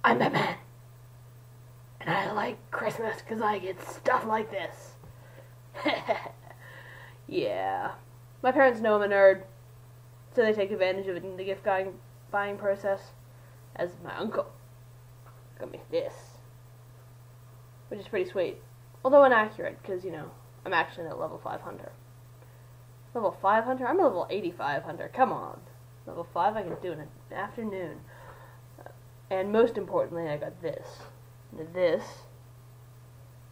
I'm Batman, and I like Christmas because I get stuff like this. Yeah. My parents know I'm a nerd, so they take advantage of it in the gift buying process. As my uncle got me this, which is pretty sweet. Although inaccurate, because, you know, I'm actually at level 500. Level 500? I'm level 8500. Come on. Level 5 I can do in an afternoon. And most importantly, I got this. This,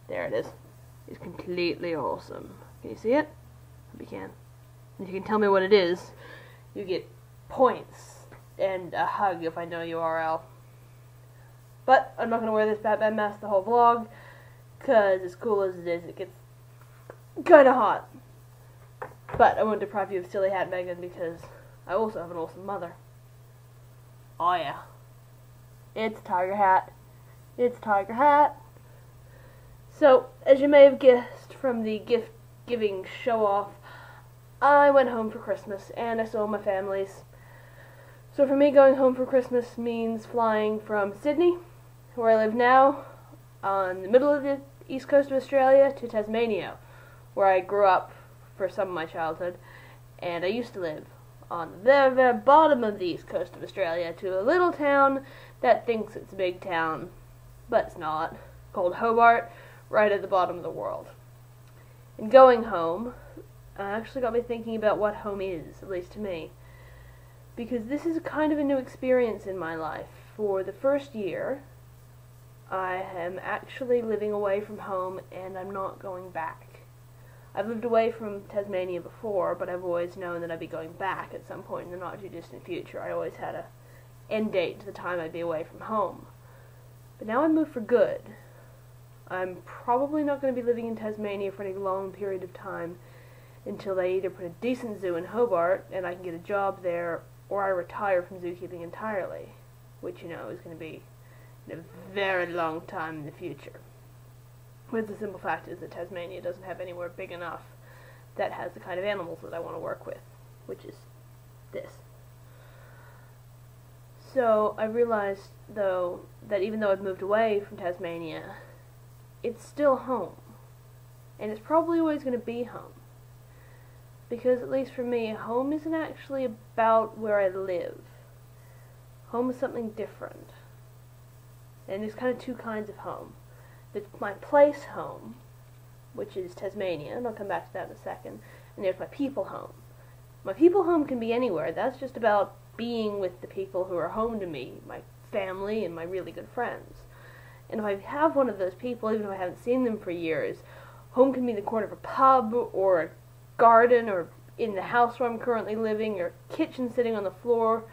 there it is completely awesome. Can you see it? Hope you can. If you can tell me what it is, you get points and a hug if I know URL. But I'm not going to wear this Batman mask the whole vlog, because as cool as it is, it gets kind of hot. But I won't deprive you of silly hat Megan, because I also have an awesome mother. Oh yeah. It's Tiger Hat. It's Tiger Hat. So, as you may have guessed from the gift giving show off, I went home for Christmas and I saw my families. So for me, going home for Christmas means flying from Sydney, where I live now, on the middle of the east coast of Australia, to Tasmania, where I grew up for some of my childhood, and I used to live on the very, very bottom of the east coast of Australia, to a little town that thinks it's a big town, but it's not, called Hobart, right at the bottom of the world. And going home actually got me thinking about what home is, at least to me, because this is kind of a new experience in my life. For the first year, I am actually living away from home, and I'm not going back. I've lived away from Tasmania before, but I've always known that I'd be going back at some point in the not too distant future. I always had a end date to the time I'd be away from home. But now I've moved for good. I'm probably not going to be living in Tasmania for any long period of time until they either put a decent zoo in Hobart and I can get a job there, or I retire from zookeeping entirely, which, you know, is going to be in a very long time in the future. But the simple fact is that Tasmania doesn't have anywhere big enough that has the kind of animals that I want to work with, which is this. So I realized, though, that even though I've moved away from Tasmania, it's still home. And it's probably always going to be home. Because, at least for me, home isn't actually about where I live. Home is something different. And there's kind of two kinds of home. There's my place home, which is Tasmania, and I'll come back to that in a second. And there's my people home. My people home can be anywhere. That's just about being with the people who are home to me, my family and my really good friends. And if I have one of those people, even if I haven't seen them for years, home can be the corner of a pub, or a garden, or in the house where I'm currently living, or kitchen sitting on the floor.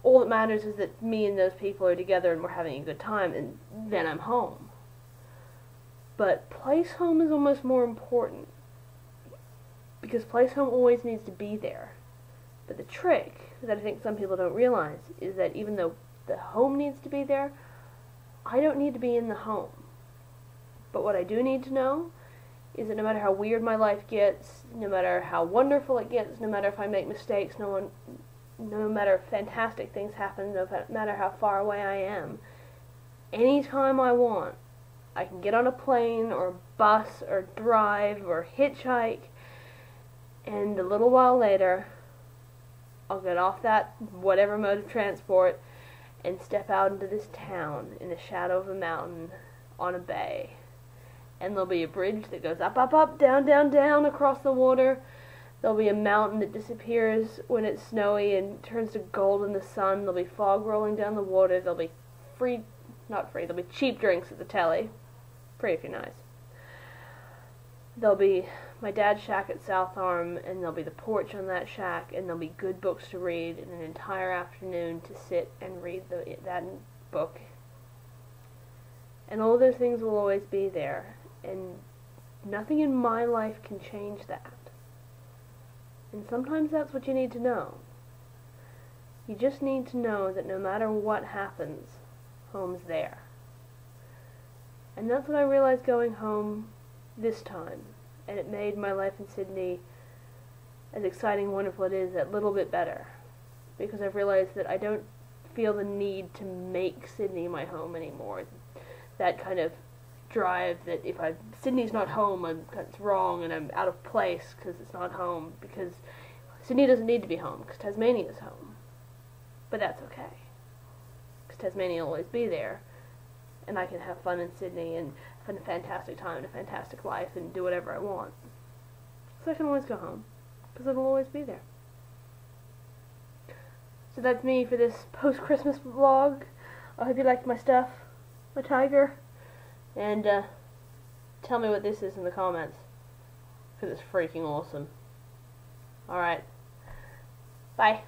All that matters is that me and those people are together and we're having a good time, and then I'm home. But place home is almost more important, because place home always needs to be there. But the trick that I think some people don't realize is that even though the home needs to be there, I don't need to be in the home. But what I do need to know is that no matter how weird my life gets, no matter how wonderful it gets, no matter if I make mistakes, no matter if fantastic things happen, no matter how far away I am, anytime I want, I can get on a plane, or a bus, or drive, or hitchhike, and a little while later, I'll get off that whatever mode of transport and step out into this town in the shadow of a mountain on a bay. And there'll be a bridge that goes up, up, up, down, down, down across the water. There'll be a mountain that disappears when it's snowy and turns to gold in the sun. There'll be fog rolling down the water. There'll be there'll be cheap drinks at the telly. Free if you're nice. There'll be my dad's shack at South Arm, and there'll be the porch on that shack, and there'll be good books to read, and an entire afternoon to sit and read that book. And all those things will always be there, and nothing in my life can change that. And sometimes that's what you need to know. You just need to know that no matter what happens, home's there. And that's what I realized going home this time, and it made my life in Sydney, as exciting and wonderful it is, that little bit better. Because I've realized that I don't feel the need to make Sydney my home anymore. That kind of drive that if Sydney's not home, it's wrong and I'm out of place because it's not home, because Sydney doesn't need to be home because Tasmania's home. But that's okay, because Tasmania will always be there, and I can have fun in Sydney and have a fantastic time and a fantastic life and do whatever I want. So I can always go home, because it'll always be there. So that's me for this post-Christmas vlog. I hope you liked my stuff, my tiger, and tell me what this is in the comments, because it's freaking awesome. Alright, bye.